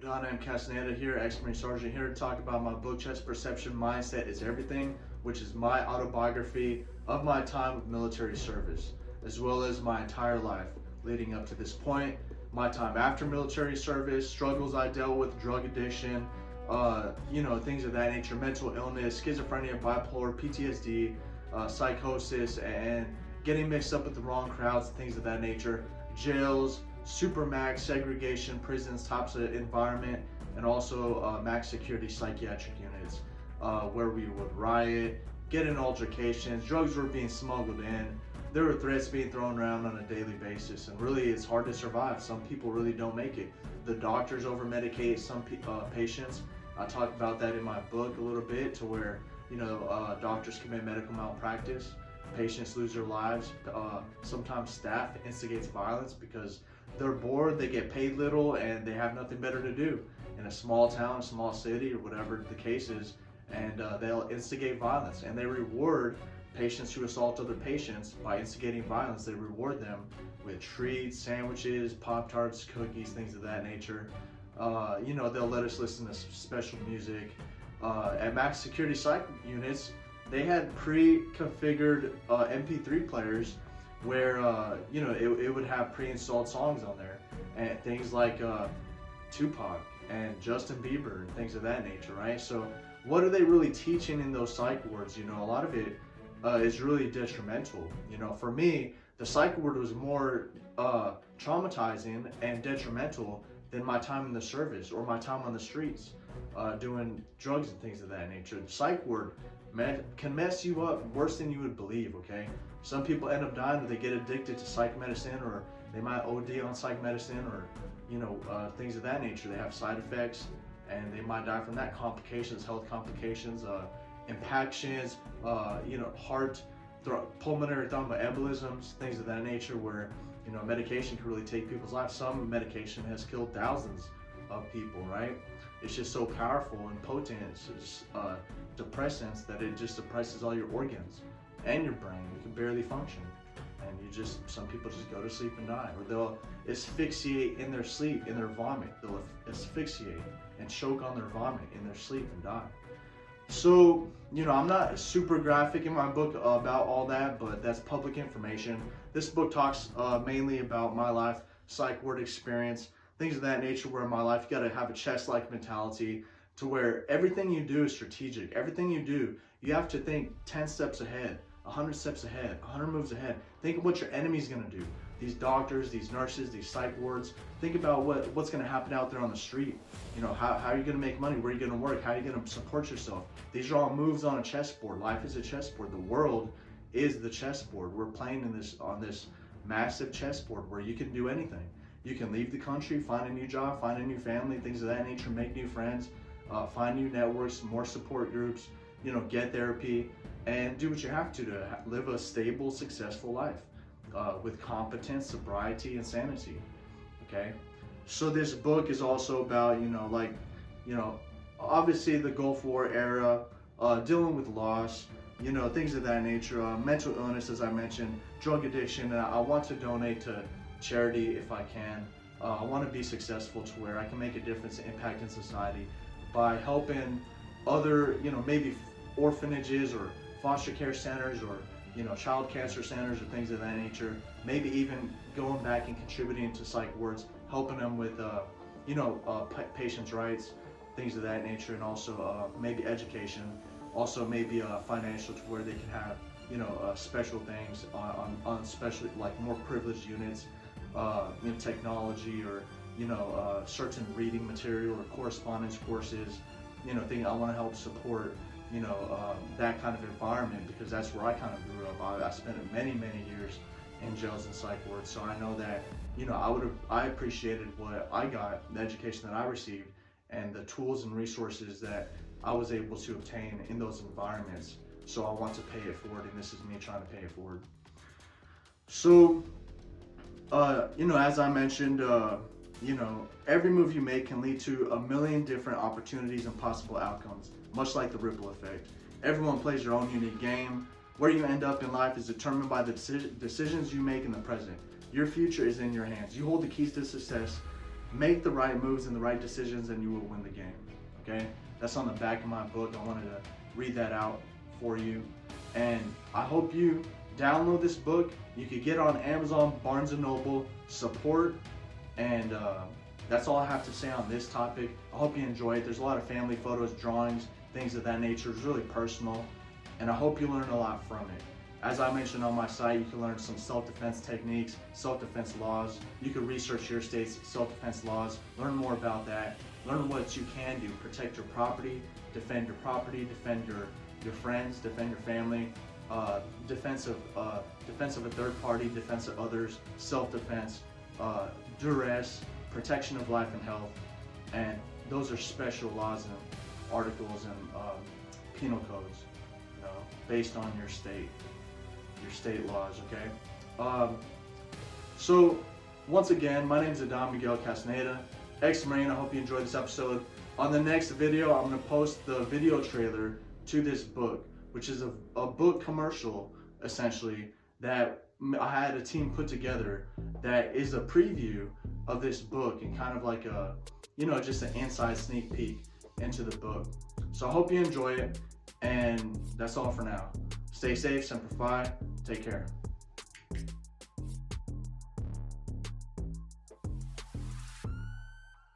Don M. Castaneda here, ex-Marine Sergeant, here to talk about my book, Chess Perception Mindset is Everything, which is my autobiography of my time of military service, as well as my entire life leading up to this point, my time after military service, struggles I dealt with, drug addiction, things of that nature, mental illness, schizophrenia, bipolar, PTSD, psychosis, and getting mixed up with the wrong crowds, things of that nature, jails, supermax, segregation, prisons, types of environment, and also max security psychiatric units where we would riot, get in altercations, drugs were being smuggled in, there were threats being thrown around on a daily basis, and really it's hard to survive. Some people really don't make it. The doctors over medicate some patients. I talk about that in my book a little bit, to where doctors commit medical malpractice, patients lose their lives, sometimes staff instigates violence because they're bored, they get paid little, and they have nothing better to do in a small town, a small city, or whatever the case is, and they'll instigate violence, and they reward patients who assault other patients by instigating violence. They reward them with treats, sandwiches, Pop-Tarts, cookies, things of that nature. They'll let us listen to special music. At max security psych units, they had pre-configured MP3 players where it would have pre-installed songs on there, and things like Tupac and Justin Bieber and things of that nature, right? So what are they really teaching in those psych wards? A lot of it is really detrimental. For me, the psych ward was more traumatizing and detrimental than my time in the service or my time on the streets doing drugs and things of that nature. The psych ward can mess you up worse than you would believe, okay? Some people end up dying, or they get addicted to psych medicine, or they might OD on psych medicine, or things of that nature. They have side effects and they might die from that. Complications, health complications, impactions, heart, pulmonary thromboembolisms, things of that nature, where medication can really take people's lives. Some medication has killed thousands of people, right? It's just so powerful and potent. It's depressants that it just suppresses all your organs and your brain. You can barely function, and some people just go to sleep and die, or they'll asphyxiate in their sleep, in their vomit. They'll asphyxiate and choke on their vomit in their sleep and die. So, I'm not super graphic in my book about all that, but that's public information. This book talks mainly about my life, psych ward experience, things of that nature, where in my life you gotta have a chess-like mentality, to where everything you do is strategic. Everything you do, you have to think 10 steps ahead, 100 steps ahead, 100 moves ahead. Think of what your enemy's gonna do. These doctors, these nurses, these psych wards. Think about what's gonna happen out there on the street. How are you gonna make money? Where are you gonna work? How are you gonna support yourself? These are all moves on a chessboard. Life is a chessboard. The world is the chessboard. We're playing on this massive chessboard where you can do anything. You can leave the country, find a new job, find a new family, things of that nature, make new friends, find new networks, more support groups, get therapy, and do what you have to live a stable, successful life with competence, sobriety, and sanity. Okay? So this book is also about, obviously the Gulf War era, dealing with loss, things of that nature, mental illness, as I mentioned, drug addiction. I want to donate to charity if I can. I want to be successful to where I can make a difference and impact in society by helping other, maybe orphanages or foster care centers, or child cancer centers, or things of that nature. Maybe even going back and contributing to psych wards, helping them with patients' rights, things of that nature, and also maybe education, also maybe financial, to where they can have special things on special, like more privileged units, technology, or certain reading material or correspondence courses. I want to help support that kind of environment, because that's where I kind of grew up. I spent many years in jails and psych wards, so I know that I appreciated what I got, the education that I received, and the tools and resources that I was able to obtain in those environments. So I want to pay it forward, and this is me trying to pay it forward. So as I mentioned, every move you make can lead to a million different opportunities and possible outcomes, much like the ripple effect. Everyone plays their own unique game. Where you end up in life is determined by the decisions you make in the present. Your future is in your hands. You hold the keys to success make the right moves and the right decisions and you will win the game. Okay, that's on the back of my book. I wanted to read that out for you, and I hope you download this book. You could get it on Amazon, Barnes & Noble, support, and that's all I have to say on this topic. I hope you enjoy it. There's a lot of family photos, drawings, things of that nature. It's really personal, and I hope you learn a lot from it. As I mentioned on my site, you can learn some self-defense techniques, self-defense laws. You can research your state's self-defense laws, learn more about that, learn what you can do, protect your property, defend your friends, defend your family, defense of a third party, defense of others, self-defense, duress, protection of life and health, and those are special laws and articles and penal codes, based on your state laws. Okay. So once again, my name is Adam Miguel Castaneda, ex-Marine. I hope you enjoyed this episode. On the next video, I'm going to post the video trailer to this book, which is a book commercial, essentially, that I had a team put together that is a preview of this book and kind of like a, just an inside sneak peek into the book. So I hope you enjoy it, and that's all for now. Stay safe, Semper Fi, take care.